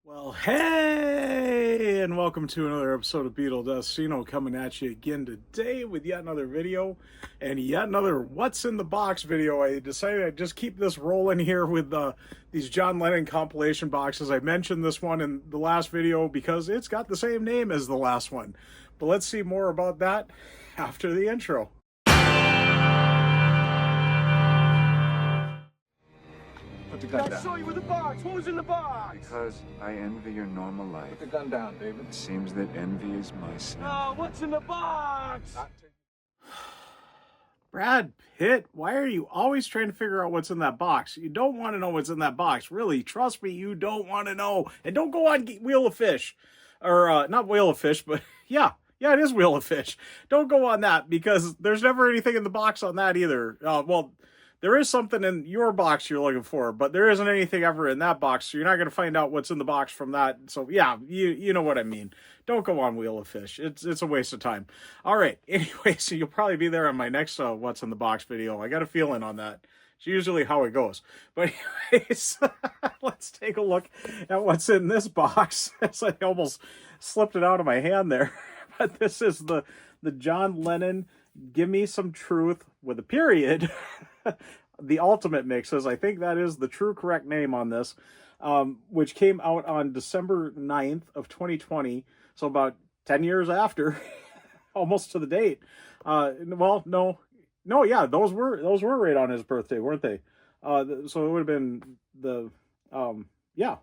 Well, hey, and welcome to another episode of Beetle Destino, coming at you again today with yet another video and yet another What's in the Box video. I decided I'd just keep this rolling here with these John Lennon compilation boxes. I mentioned this one in the last video because it's got the same name as the last one. But let's see more about that after the intro. Put the gun down. I saw you with the box. What was in the box? Because I envy your normal life. Put the gun down, David. It seems that envy is my sin. Oh, what's in the box? Brad Pitt, why are you always trying to figure out what's in that box? You don't want to know what's in that box. Really, trust me, you don't want to know. And don't go on Wheel of Fish. Or, not Wheel of Fish, but yeah, it is Wheel of Fish. Don't go on that because there's never anything in the box on that either. Well, there is something in your box you're looking for, but there isn't anything ever in that box, so you're not going to find out what's in the box from that. So, yeah, you know what I mean. Don't go on Wheel of Fish. It's a waste of time. All right. Anyway, so you'll probably be there on my next What's in the Box video. I got a feeling on that. It's usually how it goes. But anyways, let's take a look at what's in this box. It's like I almost slipped it out of my hand there. But this is the John Lennon Gimme Some Truth with a period. The Ultimate Mixes. I think that is the true correct name on this, which came out on December 9th of 2020. So about 10 years after, almost to the date. Well, no, yeah, those were right on his birthday, weren't they? So it would have been yeah.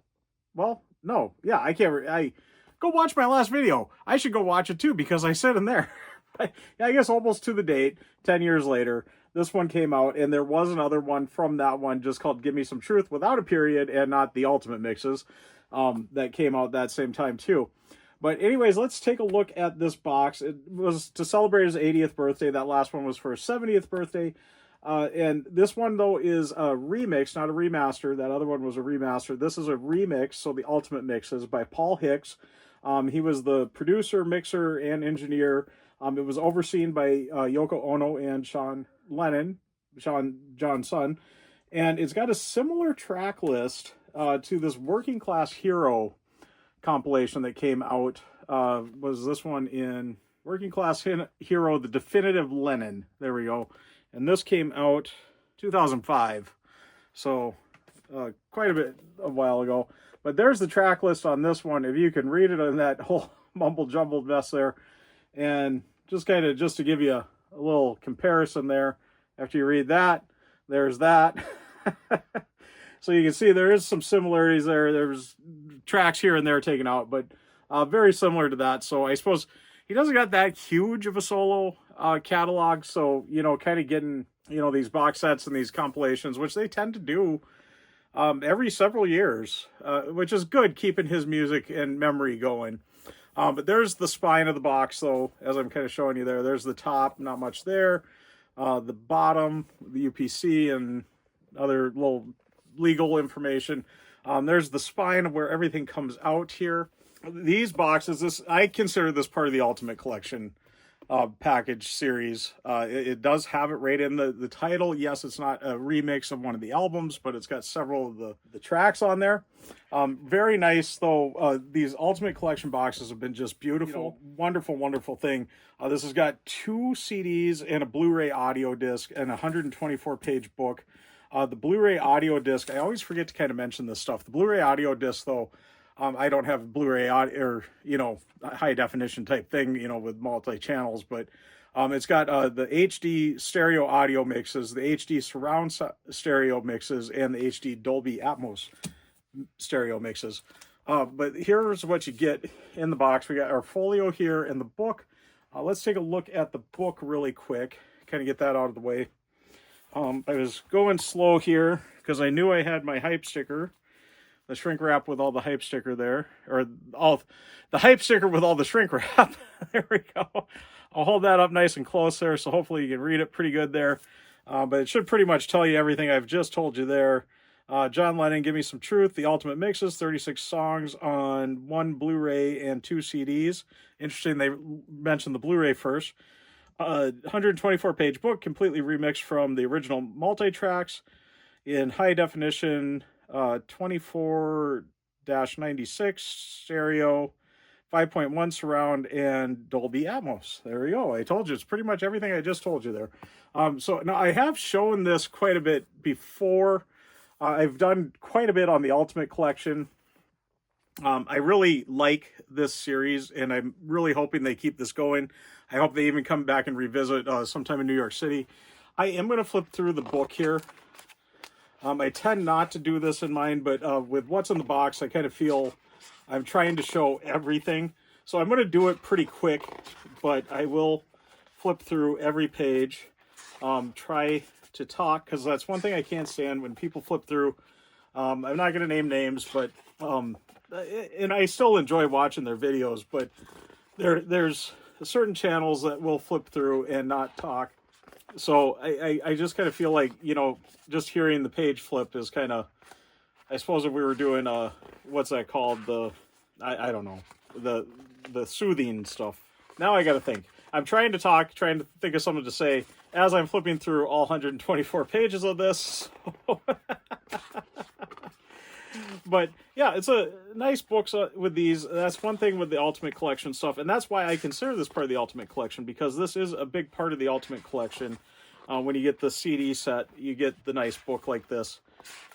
Well, no, yeah, I go watch my last video. I should go watch it too because I said in there. I guess almost to the date, 10 years later, this one came out, and there was another one from that one just called Gimme Some Truth without a period and not the Ultimate Mixes that came out that same time too. But anyways, let's take a look at this box. It was to celebrate his 80th birthday. That last one was for his 70th birthday. And this one, though, is a remix, not a remaster. That other one was a remaster. This is a remix, so the Ultimate Mixes by Paul Hicks. He was the producer, mixer, and engineer. It was overseen by Yoko Ono and Sean Lennon, John's son. And it's got a similar track list to this Working Class Hero compilation that came out. Was this one in Working Class Hero, the Definitive Lennon. There we go. And this came out 2005. So quite a while ago. But there's the track list on this one. If you can read it in that whole mumble-jumbled mess there. And just to give you a little comparison there, after you read that, there's that. So you can see there is some similarities there. There's tracks here and there taken out, but very similar to that. So I suppose he doesn't got that huge of a solo catalog. So, kind of getting, these box sets and these compilations, which they tend to do every several years, which is good, keeping his music and memory going. But there's the spine of the box, though, as I'm kind of showing you there. There's the top, not much there. The bottom, the UPC, and other little legal information. There's the spine of where everything comes out here. These boxes, I consider this part of the Ultimate Collection package series. It does have it right in the title. Yes, it's not a remix of one of the albums, but it's got several of the tracks on there. Very nice, though. These Ultimate Collection boxes have been just beautiful. Wonderful, wonderful thing. This has got 2 CDs and a Blu-ray audio disc and a 124-page book. The Blu-ray audio disc, I always forget to kind of mention this stuff. The Blu-ray audio disc, though, I don't have Blu-ray audio or, high definition type thing, with multi-channels, but it's got the HD stereo audio mixes, the HD surround stereo mixes, and the HD Dolby Atmos stereo mixes. But here's what you get in the box. We got our folio here and the book. Let's take a look at the book really quick, kind of get that out of the way. I was going slow here because I knew I had my hype sticker, the shrink wrap with all the hype sticker there, or all the hype sticker with all the shrink wrap. There we go. I'll hold that up nice and close there, so hopefully you can read it pretty good there. But it should pretty much tell you everything I've just told you there. John Lennon, Give Me Some Truth, the Ultimate Mixes, 36 songs on 1 Blu-ray and 2 CDs. Interesting, they mentioned the Blu-ray first. 124-page book, completely remixed from the original multi-tracks in high definition, 24 96 stereo, 5.1 surround, and Dolby Atmos. There we go. I told you, it's pretty much everything I just told you there. So now I have shown this quite a bit before. I've done quite a bit on the Ultimate Collection. I really like this series, and I'm really hoping they keep this going. I hope they even come back and revisit sometime in New York City. I am going to flip through the book here. I tend not to do this in mine, but with what's in the box, I kind of feel I'm trying to show everything. So I'm going to do it pretty quick, but I will flip through every page. Try to talk, because that's one thing I can't stand when people flip through. I'm not going to name names, but and I still enjoy watching their videos, but there's certain channels that will flip through and not talk. So I just kind of feel like, you know, just hearing the page flip is kind of, I suppose if we were doing what's that called, I don't know, the soothing stuff. Now I got to think. I'm trying to talk, trying to think of something to say as I'm flipping through all 124 pages of this. But yeah, it's a nice book with these. That's one thing with the Ultimate Collection stuff, and that's why I consider this part of the Ultimate Collection, because this is a big part of the Ultimate Collection. When you get the CD set, you get the nice book like this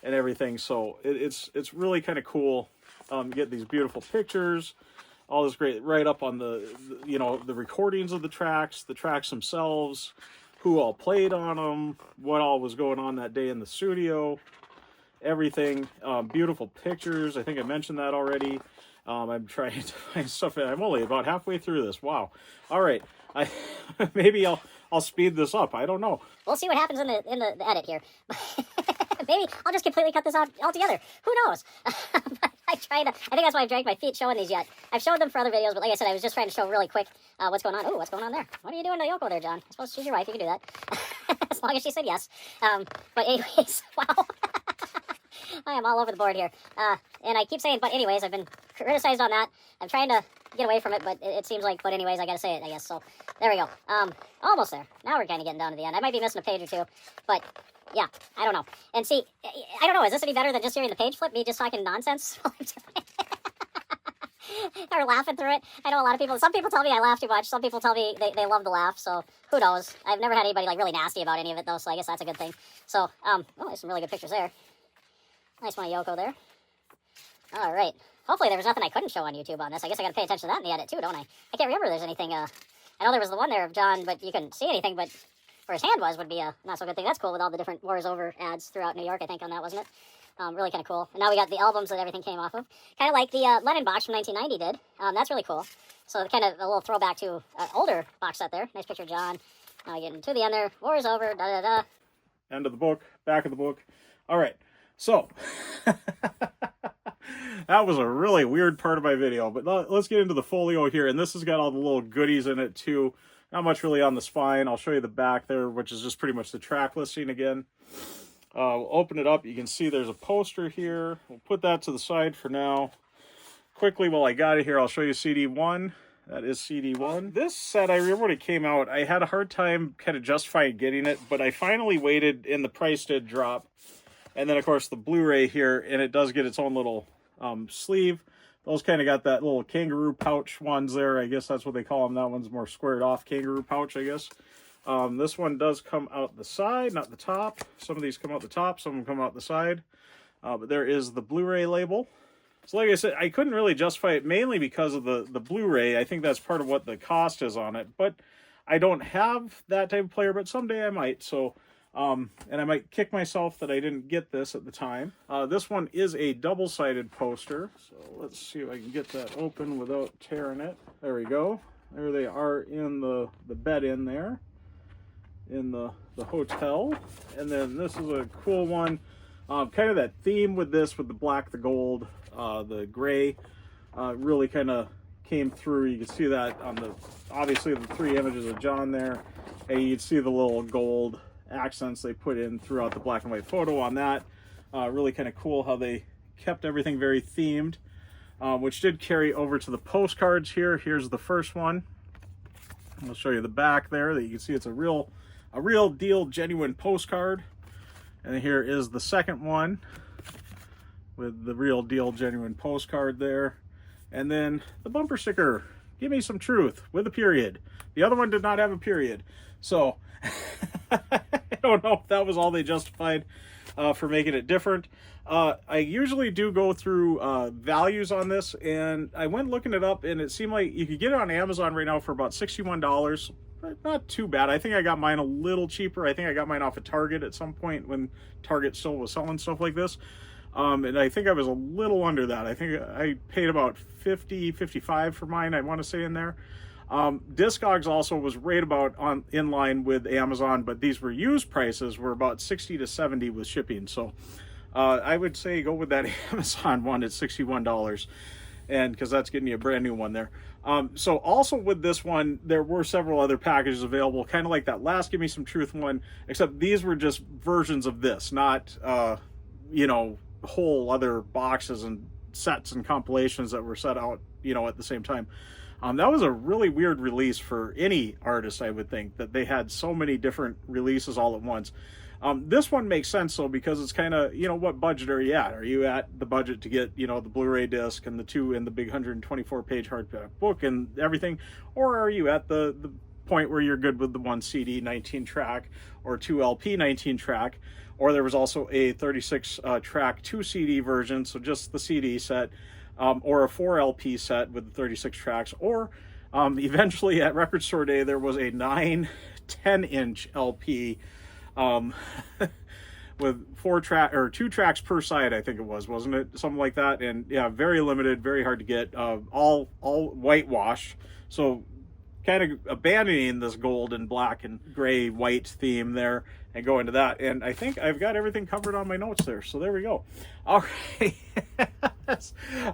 and everything. So it's really kind of cool. You get these beautiful pictures, all this great write-up on the you know, the recordings of the tracks themselves, who all played on them, what all was going on that day in the studio. Everything, beautiful pictures. I think I mentioned that already. I'm trying to find stuff. I'm only about halfway through this. Wow. All right. Maybe I'll speed this up. I don't know. We'll see what happens in the edit here. Maybe I'll just completely cut this out altogether. Who knows? But I think that's why I've dragged my feet showing these yet. I've showed them for other videos, but like I said, I was just trying to show really quick what's going on. Ooh, what's going on there? What are you doing to Yoko there, John? I suppose she's your wife. You can do that. As long as she said yes. But anyways, wow. I am all over the board here. And I keep saying, but anyways, I've been criticized on that. I'm trying to get away from it, but it seems like, but anyways, I gotta say it, I guess. So, there we go. Almost there. Now we're kind of getting down to the end. I might be missing a page or two, but yeah, I don't know. And see, I don't know, is this any better than just hearing the page flip? Me just talking nonsense? Or laughing through it? I know a lot of people, some people tell me I laugh too much. Some people tell me they love to laugh, so who knows? I've never had anybody like really nasty about any of it though, so I guess that's a good thing. So, oh, there's some really good pictures there. Nice one of Yoko there. All right. Hopefully there was nothing I couldn't show on YouTube on this. I guess I got to pay attention to that in the edit too, don't I? I can't remember if there's anything. I know there was the one there of John, but you couldn't see anything. But where his hand would be a not so good thing. That's cool with all the different War is Over ads throughout New York, I think, on that, wasn't it? Really kind of cool. And now we got the albums that everything came off of. Kind of like the Lennon box from 1990 did. That's really cool. So kind of a little throwback to an older box set there. Nice picture of John. Now we get to the end there. War is Over, da-da-da. End of the book, back of the book. All right. So, that was a really weird part of my video, but let's get into the folio here, and this has got all the little goodies in it too. Not much really on the spine. I'll show you the back there, which is just pretty much the track listing again. We'll open it up. You can see there's a poster here. We'll put that to the side for now. Quickly, while I got it here, I'll show you CD1. That is CD1. This set, I remember when it came out, I had a hard time kind of justifying getting it, but I finally waited, and the price did drop. And then, of course, the Blu-ray here, and it does get its own little sleeve. Those kind of got that little kangaroo pouch ones there. I guess that's what they call them. That one's more squared off kangaroo pouch, I guess. This one does come out the side, not the top. Some of these come out the top, some of them come out the side. But there is the Blu-ray label. So like I said, I couldn't really justify it mainly because of the Blu-ray. I think that's part of what the cost is on it. But I don't have that type of player, but someday I might. So... and I might kick myself that I didn't get this at the time. This one is a double-sided poster. So let's see if I can get that open without tearing it. There we go. There they are in the bed in there. In the hotel. And then this is a cool one. Kind of that theme with this, with the black, the gold, the gray. Really kind of came through. You can see that on the, obviously the three images of John there. And you can see the little gold accents they put in throughout the black and white photo on that. Really kind of cool how they kept everything very themed, which did carry over to the postcards here. Here's the first one. I'll show you the back there. That you can see it's a real deal, genuine postcard. And here is the second one. with the real deal genuine postcard there. And then the bumper sticker, Give Me Some Truth, with a period. The other one did not have a period. So I don't know if that was all they justified for making it different. I usually do go through values on this, and I went looking it up, and it seemed like you could get it on Amazon right now for about $61. Not too bad. I think I got mine a little cheaper. I think I got mine off of Target at some point when Target still was selling stuff like this. And I think I was a little under that. I think I paid about $50-$55 for mine, I want to say, in there. Discogs also was right about in line with Amazon, but these were used prices were about $60 to $70 with shipping. So I would say go with that Amazon one at $61, and because that's getting you a brand new one there. So also with this one, there were several other packages available, kind of like that last Give Me Some Truth one, except these were just versions of this, not you know, whole other boxes and sets and compilations that were set out, you know, at the same time. That was a really weird release for any artist, I would think, that they had so many different releases all at once. This one makes sense, though, because it's kind of, you know, what budget are you at? Are you at the budget to get, you know, the Blu-ray disc and the big 124-page hardback book and everything? Or are you at the point where you're good with the one CD 19-track or 2 LP 19-track? Or there was also a 36-track 2 CD version, so just the CD set, or a 4 LP set with the 36 tracks, or eventually at Record Store Day there was a 9-10-inch LP with 2 tracks per side, I think it was, wasn't it? Something like that. And yeah, very limited, very hard to get, all whitewash. So kind of abandoning this gold and black and gray white theme there and go into that. And I think I've got everything covered on my notes there. So there we go. All right.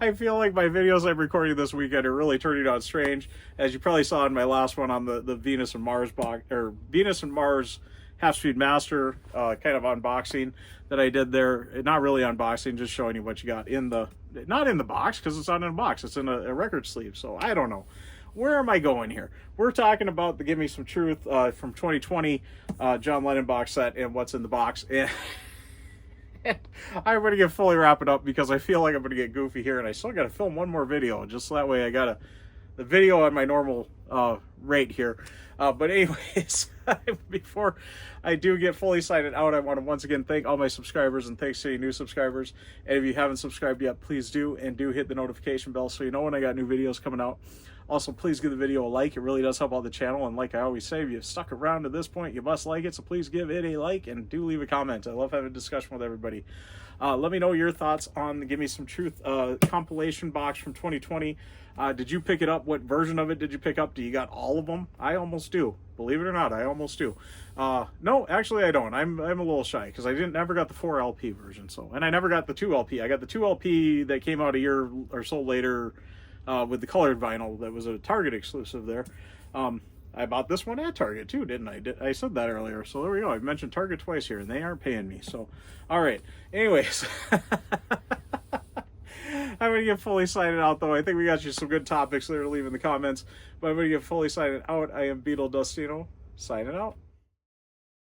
I feel like my videos I'm recording this weekend are really turning out strange. As you probably saw in my last one on the Venus and Mars box, or Venus and Mars Half-Speed Master kind of unboxing that I did there. Not really unboxing, just showing you what you got in the, not in the box, because it's not in a box. It's in a record sleeve. So I don't know. Where am I going here? We're talking about the Give Me Some Truth from 2020 John Lennon box set and what's in the box. And I'm going to get fully wrap it up because I feel like I'm going to get goofy here, and I still got to film one more video, just so that way I got the video on my normal rate here. But anyways, before I do get fully signed out, I want to once again thank all my subscribers, and thanks to any new subscribers. And if you haven't subscribed yet, please do, and do hit the notification bell so you know when I got new videos coming out. Also, please give the video a like. It really does help out the channel. And like I always say, if you've stuck around to this point, you must like it. So please give it a like and do leave a comment. I love having a discussion with everybody. Let me know your thoughts on the Give Me Some Truth compilation box from 2020. Did you pick it up? What version of it did you pick up? Do you got all of them? I almost do. Believe it or not, I almost do. No, actually I don't. I'm a little shy because I never got the 4 LP version. So, and I never got the 2 LP. I got the 2 LP that came out a year or so later with the colored vinyl that was a Target exclusive there. I bought this one at Target too, didn't I? I said that earlier. So there we go. I've mentioned Target twice here, and they aren't paying me. So, all right. Anyways, I'm going to get fully signed out, though. I think we got you some good topics there to leave in the comments. But I'm going to get fully signed out. I am Beetle Dustino, signing out.